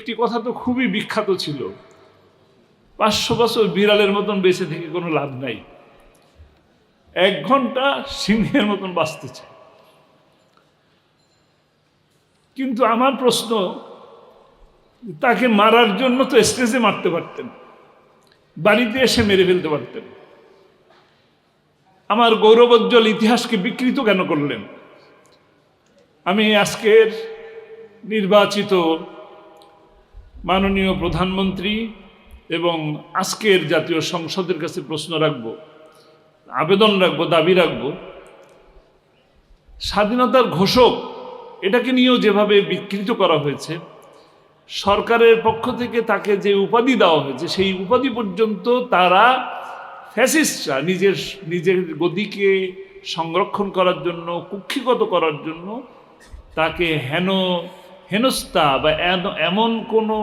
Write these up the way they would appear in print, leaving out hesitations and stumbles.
একটি কথা তো খুবই বিখ্যাত ছিল, 500 বছর বিড়ালের মতন বেঁচে থেকে কোনো লাভ নাই, 1 ঘন্টা সিংহের মতন বাঁচতেছে। কিন্তু আমার প্রশ্ন, তাকে মারার জন্য তো স্টেজে মারতে পারতেন, বাড়িতে এসে মেরে ফেলতে পারতেন। আমার গৌরবোজ্জ্বল ইতিহাসকে বিকৃত কেন করলেন? আমি আজকের নির্বাচিত মাননীয় প্রধানমন্ত্রী এবং আজকের জাতীয় সংসদের কাছে প্রশ্ন রাখব, আবেদন রাখব, দাবি রাখব, স্বাধীনতার ঘোষক এটাকে নিয়েও যেভাবে বিকৃত করা হয়েছে, সরকারের পক্ষ থেকে তাকে যে উপাধি দেওয়া হয়েছে সেই উপাধি পর্যন্ত তারা ফ্যাসিস্টরা নিজের গদিকে সংরক্ষণ করার জন্য, কুক্ষিগত করার জন্য তাকে হেনস্থা বা এমন কোনো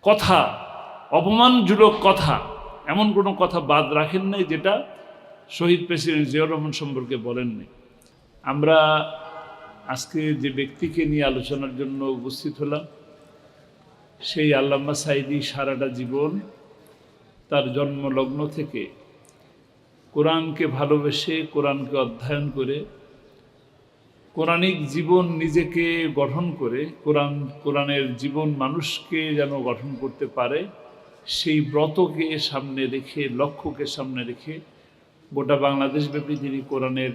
কথা, অপমানজনক কথা, এমন কোনো কথা বাদ রাখেন নাই যেটা শহীদ প্রেসিডেন্ট জিয়াউর রহমান সম্পর্কে বলেননি। আমরা আজকে যে ব্যক্তিকে নিয়ে আলোচনার জন্য উপস্থিত হলাম, সেই আল্লামা সাঈদী সারাটা জীবন তার জন্মলগ্ন থেকে কোরআনকে ভালোবেসে, কোরআনকে অধ্যয়ন করে, কোরআনিক জীবন নিজেকে গঠন করে, কোরআনের জীবন মানুষকে যেন গঠন করতে পারে, সেই ব্রতকে সামনে রেখে, লক্ষ্যকে সামনে রেখে গোটা বাংলাদেশব্যাপী তিনি কোরআনের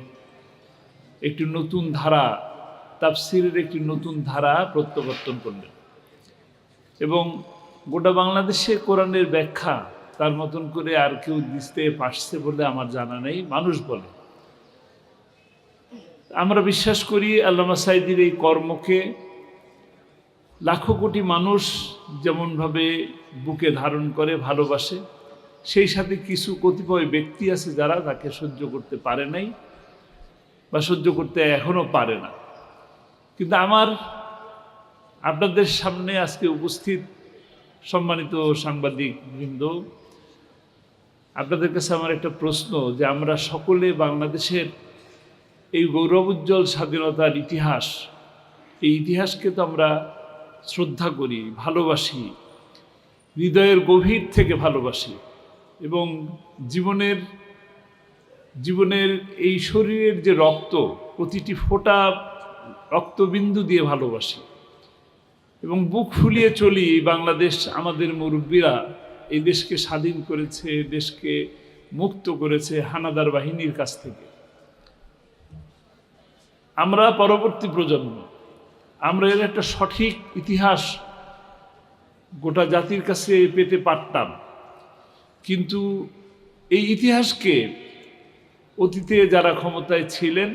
একটি নতুন ধারা, তাফসিরের একটি নতুন ধারা প্রত্যাবর্তন করলেন এবং গোটা বাংলাদেশে কোরআনের ব্যাখ্যা তার মতন করে আর কেউ দিতে পারছে বলে আমার জানা নেই, মানুষ বলে। আমরা বিশ্বাস করি আল্লামা সাঈদীর এই কর্মকে লাখো কোটি মানুষ যেমনভাবে বুকে ধারণ করে, ভালোবাসে, সেই সাথে কিছু কতিপয় ব্যক্তি আছে যারা তাকে সহ্য করতে পারে নাই বা সহ্য করতে এখনো পারে না। কিন্তু আমার আপনাদের সামনে আজকে উপস্থিত সম্মানিত সাংবাদিক বৃন্দ, আপনাদের কাছে আমার একটা প্রশ্ন, যে আমরা সকলে বাংলাদেশের এই গৌরবোজ্জ্বল স্বাধীনতার ইতিহাস, এই ইতিহাসকে তো আমরা শ্রদ্ধা করি, ভালোবাসি, হৃদয়ের গভীর থেকে ভালোবাসি এবং জীবনের এই শরীরের যে রক্ত, প্রতিটি ফোঁটা রক্তবিন্দু দিয়ে ভালোবাসি এবং বুক ফুলিয়ে চলি। বাংলাদেশ, আমাদের মুরব্বীরা এই দেশকে স্বাধীন করেছে, দেশকে মুক্ত করেছে হানাদার বাহিনীর কাছ থেকে। আমরা পরবর্তী প্রজন্ম, আমরা এর একটা সঠিক ইতিহাস গোটা জাতির কাছে পেতে পারতাম, কিন্তু এই ইতিহাসকে অতীতে যারা ক্ষমতায় ছিলেন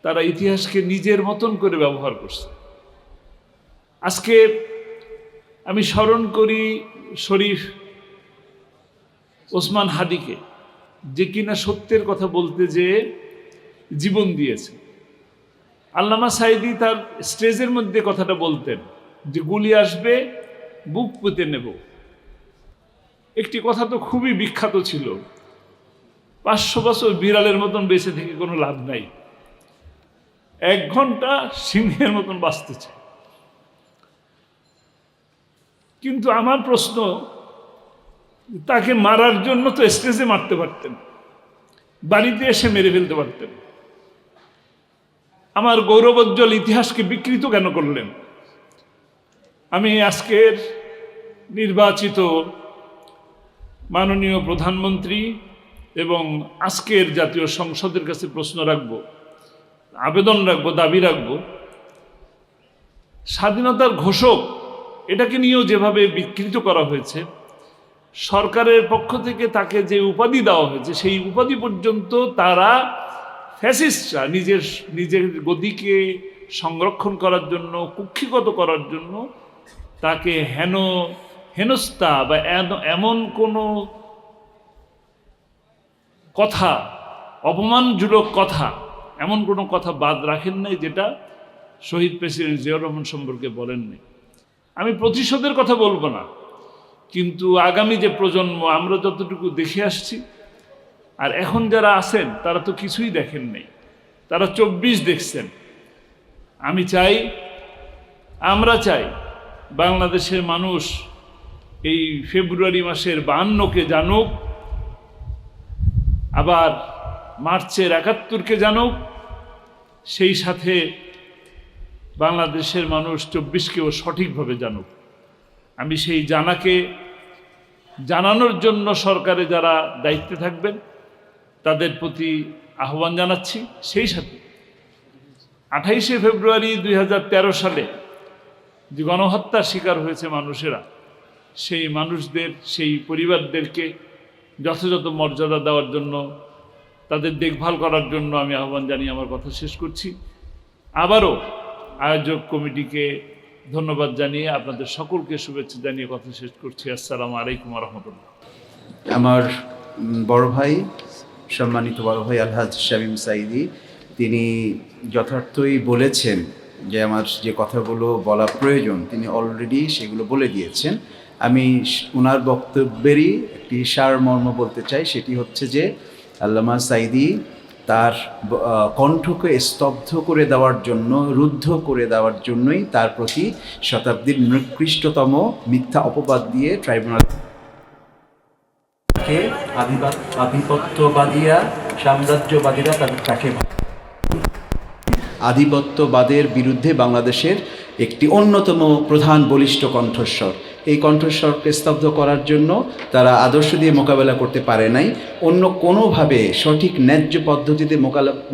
তারা ইতিহাসকে নিজের মতন করে ব্যবহার করছে। আজকে আমি স্মরণ করি শরীফ ওসমান হাদিকে, যে কিনা সত্যের কথা বলতে যেয়ে জীবন দিয়েছে। আল্লামা সাঈদী তার স্টেজের মধ্যে কথাটা বলতেন যে গুলি আসবে, বুক পুঁতে নেব। একটি কথা তো খুবই বিখ্যাত ছিল, 500 বছর বিড়ালের মতন বেঁচে থেকে কোনো লাভ নাই, 1 ঘন্টা সিংহের মতন বাঁচতেছে। কিন্তু আমার প্রশ্ন, তাকে মারার জন্য তো স্টেজে মারতে পারতেন, বাড়িতে এসে মেরে ফেলতে পারতেন। আমার গৌরবোজ্জ্বল ইতিহাসকে বিকৃত কেন করলেন? আমি আজকের নির্বাচিত মাননীয় প্রধানমন্ত্রী এবং আজকের জাতীয় সংসদের কাছে প্রশ্ন রাখব, আবেদন রাখব, দাবি রাখব, স্বাধীনতার ঘোষক এটাকে নিয়েও যেভাবে বিকৃত করা হয়েছে, সরকারের পক্ষ থেকে তাকে যে উপাধি দেওয়া হয়েছে সেই উপাধি পর্যন্ত তারা ফ্যাসিস্টরা নিজের গদিকে সংরক্ষণ করার জন্য, কুক্ষিগত করার জন্য তাকে হেনস্থা বা এমন কোনো কথা, অপমানজনক কথা, এমন কোনো কথা বাদ রাখেন নাই যেটা শহীদ প্রেসিডেন্ট জিয়াউর রহমান সম্পর্কে বলেননি। আমি প্রতিশোধের কথা বলবো না, কিন্তু আগামী যে প্রজন্ম, আমরা যতটুকু দেখে আসছি, আর এখন যারা আছেন তারা তো কিছুই দেখেন নাই, তারা 24 দেখছেন। আমি চাই আমরা চাই বাংলাদেশের মানুষ এই ফেব্রুয়ারি মাসের 52কে জানুক, আবার মার্চের 71কে জানুক, সেই সাথে বাংলাদেশের মানুষ 24কেও সঠিকভাবে জানুক। আমি সেই জানানোর জন্য সরকারে যারা দায়িত্বে থাকবেন তাদের প্রতি আহ্বান জানাচ্ছি। সেই সাথে 28শে ফেব্রুয়ারি 2013 সালে যে গণহত্যার শিকার হয়েছে মানুষেরা, সেই মানুষদের, সেই পরিবারদেরকে যথাযথ মর্যাদা দেওয়ার জন্য, তাদের দেখভাল করার জন্য আমি আহ্বান জানিয়ে আমার কথা শেষ করছি। আবারও আয়োজক কমিটিকে ধন্যবাদ জানিয়ে আপনাদের সকলকে শুভেচ্ছা জানিয়ে কথা শেষ করছি। আসসালামু আলাইকুম ওয়া রাহমাতুল্লাহ। আমার বড় ভাই, সম্মানিত বড় ভাই আলহাজ শামীম সাঈদী, তিনি যথার্থই বলেছেন যে আমার যে কথাগুলো বলা প্রয়োজন তিনি অলরেডি সেগুলো বলে দিয়েছেন। আমি ওনার বক্তব্যেরই একটি সারমর্ম বলতে চাই, সেটি হচ্ছে যে আল্লামা সাঈদী তার কণ্ঠকে স্তব্ধ করে দেওয়ার জন্য, রুদ্ধ করে দেওয়ার জন্যই তার প্রতি শতাব্দীর নিকৃষ্টতম মিথ্যা অপবাদ দিয়ে ট্রাইব্যুনালকে আধিপত্যবাদীরা, সাম্রাজ্যবাদীরা তাকে আধিপত্যবাদের বিরুদ্ধে বাংলাদেশের একটি অন্যতম প্রধান বলিষ্ঠ কণ্ঠস্বর। এই কণ্ঠস্বরকে স্তব্ধ করার জন্য তারা আদর্শ দিয়ে মোকাবেলা করতে পারে নাই। অন্য কোনোভাবে সঠিক ন্যায্য পদ্ধতিতে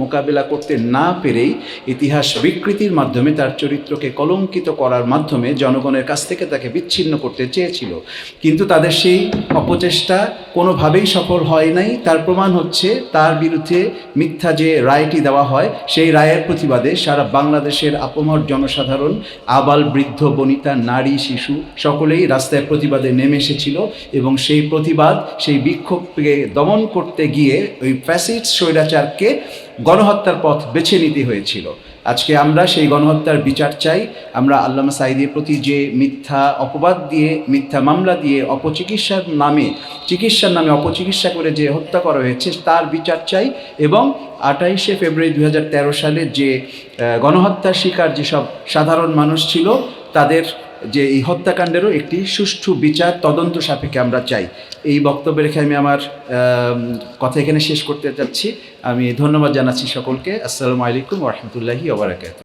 মোকাবেলা করতে না পেরেই ইতিহাস বিকৃতির মাধ্যমে তার চরিত্রকে কলঙ্কিত করার মাধ্যমে জনগণের কাছ থেকে তাকে বিচ্ছিন্ন করতে চেয়েছিল। কিন্তু তাদের সেই অপচেষ্টা কোনোভাবেই সফল হয় নাই। তার প্রমাণ হচ্ছে তার বিরুদ্ধে মিথ্যা যে রায়টি দেওয়া হয়, সেই রায়ের প্রতিবাদে সারা বাংলাদেশের আপামর জনসাধারণ, আবাল বৃদ্ধ বনিতা, নারী, শিশু সকলেই রাস্তায় প্রতিবাদে নেমে এসেছিল এবং সেই প্রতিবাদ, সেই বিক্ষোভকে দমন করতে গিয়ে ওই ফ্যাসিস্ট স্বৈরাচারকে গণহত্যার পথ বেছে নিতে হয়েছিল। আজকে আমরা সেই গণহত্যার বিচার চাই। আমরা আল্লামা সাঈদীর প্রতি যে মিথ্যা অপবাদ দিয়ে, মিথ্যা মামলা দিয়ে চিকিৎসার নামে অপচিকিৎসা করে যে হত্যা করা হয়েছে তার বিচার চাই। এবং 28শে ফেব্রুয়ারি 2013 সালে যে গণহত্যার শিকার যেসব সাধারণ মানুষ ছিল তাদের যে এই হত্যাকাণ্ডেরও একটি সুষ্ঠু বিচার তদন্ত সাপেক্ষে আমরা চাই। এই বক্তব্য রেখে আমি আমার কথা এখানে শেষ করতে যাচ্ছি। আমি ধন্যবাদ জানাচ্ছি সকলকে। আসসালামু আলাইকুম ওয়া রাহমাতুল্লাহি ওয়া বারাকাতুহু।